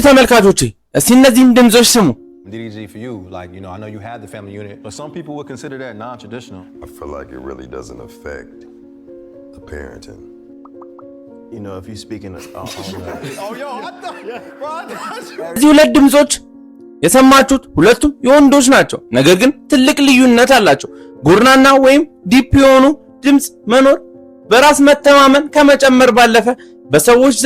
ተመልካቾቼ እስቲ እነዚህን ድምጾች ስሙ። DDG for you, like, you know, I know you had the family unit, but some people would consider that non-traditional. I feel like it really doesn't affect the parenting. You know, if you speaking on oh yo, I thought እዚህ ሁለት ድምጾች የሰማችሁት ሁለቱም የወንዶች ናቸው። ነገር ግን ትልቅ ልዩነት አላቸው። ጎርናና ወይም ዲፕ የሆኑ ድምጽ መኖር በራስ መተማመን ከመጨመር ባለፈ በሰዎች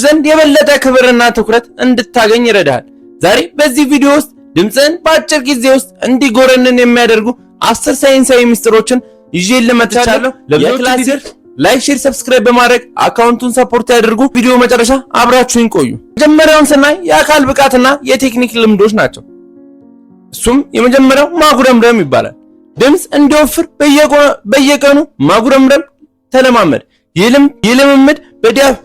ዘንድ የበለጠ ክብርና ትኩረት እንድታገኝ ይረዳል። ዛሬ በዚህ ቪዲዮ ውስጥ ድምጽን በአጭር ጊዜ ውስጥ እንዲጎረንን የሚያደርጉ 10 ሳይንሳዊ ሚስጥሮችን ይዤልህ መጥቻለሁ። ለክላስ ላይክ፣ ሼር፣ ሰብስክራይብ በማድረግ አካውንቱን ሰፖርት ያድርጉ። ቪዲዮ መጨረሻ አብራችሁን ቆዩ። መጀመሪያውን ስናይ የአካል ብቃትና የቴክኒክ ልምዶች ናቸው። እሱም የመጀመሪያው ማጉረምረም ይባላል። ድምጽ እንዲወፍር በየቀኑ ማጉረምረም ተለማመድ። ይህ ልምምድ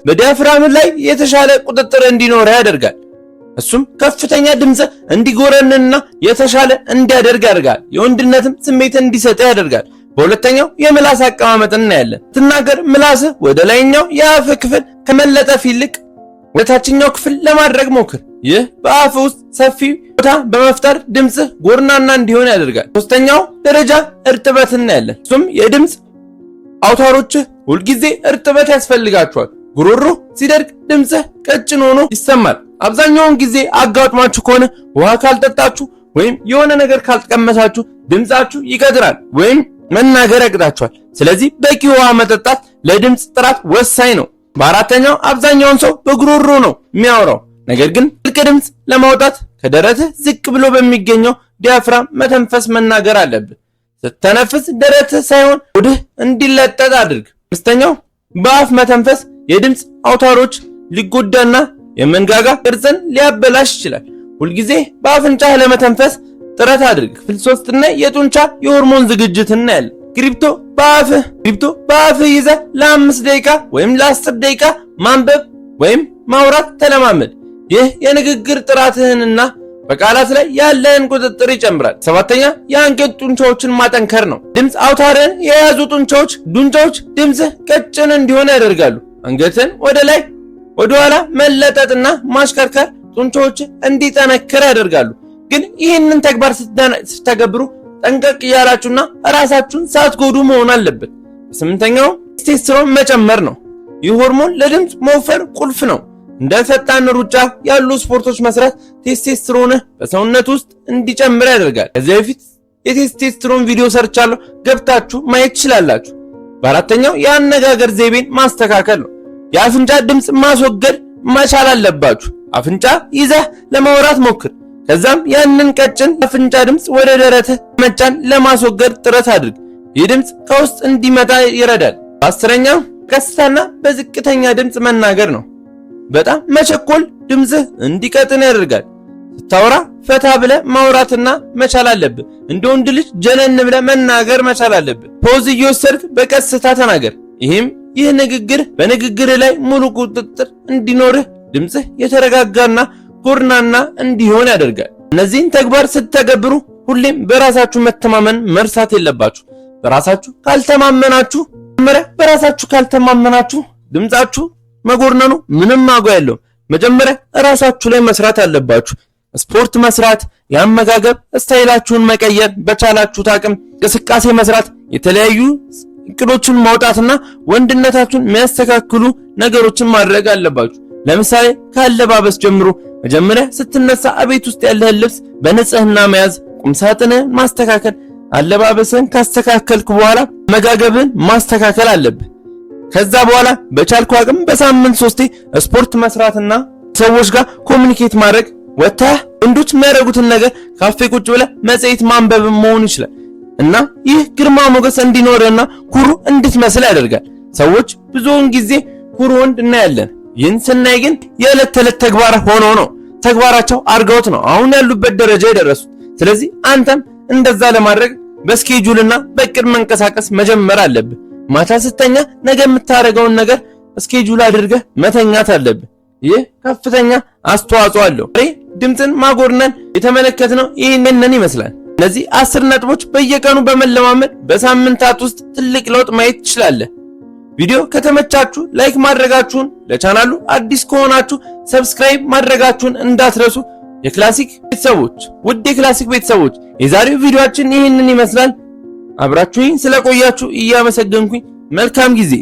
በዲያፍራም ላይ የተሻለ ቁጥጥር እንዲኖር ያደርጋል። እሱም ከፍተኛ ድምጽ እንዲጎረንና የተሻለ እንዲያደርግ ያደርጋል። የወንድነትም ስሜት እንዲሰጥ ያደርጋል። በሁለተኛው የምላስ አቀማመጥ እናያለን። ትናገር ምላስህ ወደ ላይኛው የአፍ ክፍል ከመለጠፍ ይልቅ ወደ ታችኛው ክፍል ለማድረግ ሞክር። ይህ በአፍ ውስጥ ሰፊ ቦታ በመፍጠር ድምጽህ ጎርናና እንዲሆን ያደርጋል። ሶስተኛው ደረጃ እርጥበት እናያለን። እሱም የድምጽ አውታሮችህ ሁልጊዜ እርጥበት ያስፈልጋቸዋል። ጉሮሮ ሲደርቅ ድምጽህ ቀጭን ሆኖ ይሰማል። አብዛኛውን ጊዜ አጋጥሟችሁ ከሆነ ውሃ ካልጠጣችሁ ወይም የሆነ ነገር ካልቀመሳችሁ ድምጻችሁ ይቀጥራል ወይም መናገር ያቅታችኋል። ስለዚህ በቂ ውሃ መጠጣት ለድምጽ ጥራት ወሳኝ ነው። በአራተኛው አብዛኛውን ሰው በጉሮሮ ነው የሚያወራው። ነገር ግን ጥልቅ ድምጽ ለማውጣት ከደረትህ ዝቅ ብሎ በሚገኘው ዲያፍራም መተንፈስ መናገር አለብህ። ስትተነፍስ ደረትህ ሳይሆን ሆድህ እንዲለጠጥ አድርግ። አምስተኛው በአፍ መተንፈስ የድምጽ አውታሮች ሊጎዳና የመንጋጋ ቅርጽን ሊያበላሽ ይችላል። ሁልጊዜ በአፍንጫህ ለመተንፈስ ጥረት አድርግ። ክፍል 3 እና የጡንቻ የሆርሞን ዝግጅት እናያለን። ክሪፕቶ በአፍህ ይዘህ ለ5 ደቂቃ ወይም ለ10 ደቂቃ ማንበብ ወይም ማውራት ተለማመድ። ይህ የንግግር ጥራትህንና በቃላት ላይ ያለህን ቁጥጥር ይጨምራል። ሰባተኛ የአንገት ጡንቻዎችን ማጠንከር ነው። ድምጽ አውታርን የያዙ ጡንቻዎች ድምጽህ ቀጭን እንዲሆን ያደርጋሉ። አንገትን ወደ ላይ ወደ ኋላ መለጠጥና ማሽከርከር ጡንቻዎች እንዲጠነክር ያደርጋሉ። ግን ይህንን ተግባር ስትተገብሩ ጠንቀቅ ያላችሁና ራሳችሁን ሳትጎዱ መሆን አለበት። ስምንተኛው ቴስቶስትሮን መጨመር ነው። ይህ ሆርሞን ለድምጽ መወፈር ቁልፍ ነው። እንደ ፈጣን ሩጫ ያሉ ስፖርቶች መስራት ቴስቶስትሮን በሰውነት ውስጥ እንዲጨምር ያደርጋል። ከዚህ በፊት የቴስቶስትሮን ቪዲዮ ሰርቻለሁ፣ ገብታችሁ ማየት ትችላላችሁ። በአራተኛው የአነጋገር ዘይቤን ማስተካከል ነው። የአፍንጫ ድምጽ ማስወገድ መቻል አለባችሁ። አፍንጫ ይዘህ ለማውራት ሞክር። ከዛም ያንን ቀጭን አፍንጫ ድምጽ ወደ ደረትህ መጫን ለማስወገድ ጥረት አድርግ። ይህ ድምጽ ከውስጥ እንዲመጣ ይረዳል። በአስረኛው ቀስታና በዝቅተኛ ድምጽ መናገር ነው። በጣም መቸኮል ድምጽህ እንዲቀጥን ያደርጋል። ስታወራ ፈታ ብለህ ማውራትና መቻል አለብህ። እንደ ወንድ ልጅ ጀነን ብለህ መናገር መቻል አለብህ። ፖዝ እየወሰድክ በቀስታ ተናገር። ይህ ንግግር በንግግር ላይ ሙሉ ቁጥጥር እንዲኖርህ ድምጽህ የተረጋጋና ጎርናና እንዲሆን ያደርጋል። እነዚህን ተግባር ስትተገብሩ ሁሌም በራሳችሁ መተማመን መርሳት የለባችሁ። በራሳችሁ ካልተማመናችሁ ድምጻችሁ መጎርነኑ ምንም ዋጋ የለውም። መጀመሪያ ራሳችሁ ላይ መስራት አለባችሁ። ስፖርት መስራት፣ የአመጋገብ ስታይላችሁን መቀየር፣ በቻላችሁት አቅም እንቅስቃሴ መስራት፣ የተለያዩ እቅዶችን ማውጣትና ወንድነታችሁን የሚያስተካክሉ ነገሮችን ማድረግ አለባችሁ። ለምሳሌ ካለባበስ ጀምሮ መጀመሪያ ስትነሳ አቤት ውስጥ ያለህን ልብስ በንጽህና መያዝ፣ ቁምሳጥንህን ማስተካከል። አለባበስን ካስተካከልክ በኋላ አመጋገብህን ማስተካከል አለብህ። ከዛ በኋላ በቻልኩ አቅም በሳምንት 3 ስፖርት መስራትና ሰዎች ጋር ኮሙኒኬት ማድረግ። ወጥተህ ወንዶች የሚያደርጉትን ነገር ካፌ ቁጭ ብለህ መጽሔት ማንበብ መሆን ይችላል እና ይህ ግርማ ሞገስ እንዲኖርና ኩሩ እንድትመስል ያደርጋል። ሰዎች ብዙውን ጊዜ ኩሩ ወንድ እናያለን። ይህን ስናይ ግን የዕለት ተዕለት ተግባር ሆኖ ነው፣ ተግባራቸው አርገውት ነው አሁን ያሉበት ደረጃ የደረሱት። ስለዚህ አንተም እንደዛ ለማድረግ በስኬጁልና በእቅድ መንቀሳቀስ መጀመር አለብህ። ማታ ስተኛ ነገ የምታደርገውን ነገር ስኬጁል አድርገህ መተኛት አለብህ። ይህ ከፍተኛ አስተዋጽኦ አለው። ድምጽን ማጎርነን የተመለከትነው ይህንን ይመስላል። እነዚህ 10 ነጥቦች በየቀኑ በመለማመድ በሳምንታት ውስጥ ትልቅ ለውጥ ማየት ትችላለህ። ቪዲዮ ከተመቻችሁ ላይክ ማድረጋችሁን፣ ለቻናሉ አዲስ ከሆናችሁ ሰብስክራይብ ማድረጋችሁን እንዳትረሱ። የክላሲክ ቤተሰቦች ውድ የክላሲክ ቤተሰቦች የዛሬው ቪዲዮአችን ይህንን ይመስላል። አብራችሁኝ ስለቆያችሁ እያመሰገንኩኝ መልካም ጊዜ